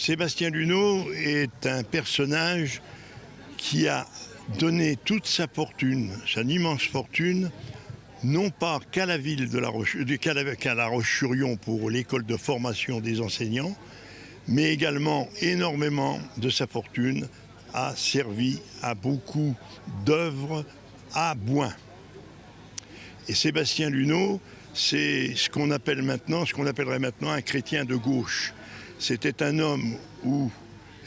Sébastien Luneau est un personnage qui a donné toute sa fortune, son immense fortune, non pas qu'à la ville de qu'à La Roche-sur-Yon pour l'école de formation des enseignants, mais également énormément de sa fortune a servi à beaucoup d'œuvres à Bouin. Et Sébastien Luneau, c'est ce qu'on appellerait maintenant un chrétien de gauche. C'était un homme où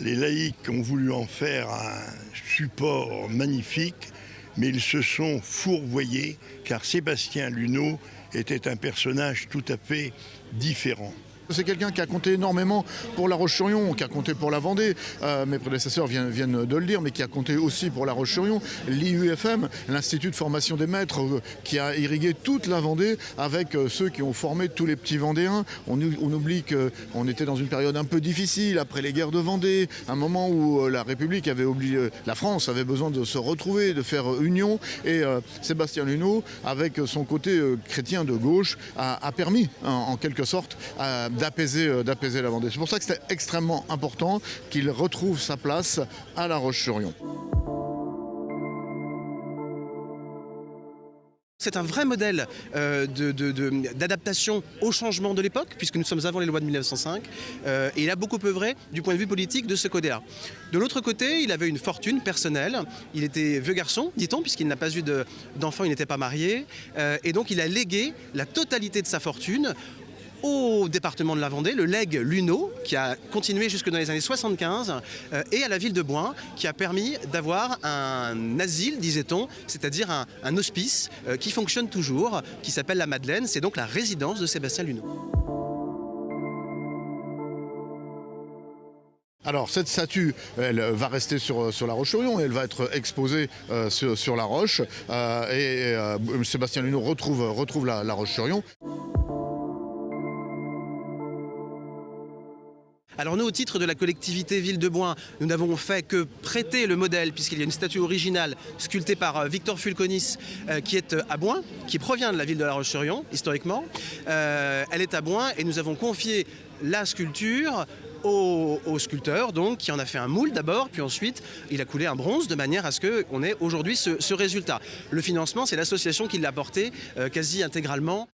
les laïcs ont voulu en faire un support magnifique, mais ils se sont fourvoyés car Sébastien Luneau était un personnage tout à fait différent. C'est quelqu'un qui a compté énormément pour La Roche-sur-Yon, qui a compté pour la Vendée. Mes prédécesseurs viennent de le dire, mais qui a compté aussi pour La Roche-sur-Yon. L'IUFM, l'Institut de formation des maîtres, qui a irrigué toute la Vendée avec ceux qui ont formé tous les petits Vendéens. On oublie qu'on était dans une période un peu difficile après les guerres de Vendée, un moment où la République avait oublié, la France avait besoin de se retrouver, de faire union. Et Sébastien Luneau, avec son côté chrétien de gauche, a permis, en quelque sorte, d'apaiser la Vendée. C'est pour ça que c'était extrêmement important qu'il retrouve sa place à La Roche-sur-Yon. C'est un vrai modèle d'adaptation au changement de l'époque, puisque nous sommes avant les lois de 1905, et il a beaucoup œuvré du point de vue politique de ce côté-là. De l'autre côté, il avait une fortune personnelle, il était vieux garçon, dit-on, puisqu'il n'a pas eu d'enfant, il n'était pas marié, et donc il a légué la totalité de sa fortune au département de la Vendée, le legs Luneau, qui a continué jusque dans les années 75, et à la ville de Bouin, qui a permis d'avoir un asile, disait-on, c'est-à-dire un hospice qui fonctionne toujours, qui s'appelle la Madeleine. C'est donc la résidence de Sébastien Luneau. Alors cette statue, elle va rester sur La Roche-sur-Yon, elle va être exposée sur la Roche, et Sébastien Luneau retrouve la Roche-sur-Yon. Alors nous, au titre de la collectivité Ville de Bouin, nous n'avons fait que prêter le modèle, puisqu'il y a une statue originale sculptée par Victor Fulconis, qui est à Bouin, qui provient de la ville de La Roche-sur-Yon, historiquement. Elle est à Bouin et nous avons confié la sculpture au sculpteur, donc, qui en a fait un moule d'abord, puis ensuite il a coulé un bronze de manière à ce qu'on ait aujourd'hui ce résultat. Le financement, c'est l'association qui l'a apporté quasi intégralement.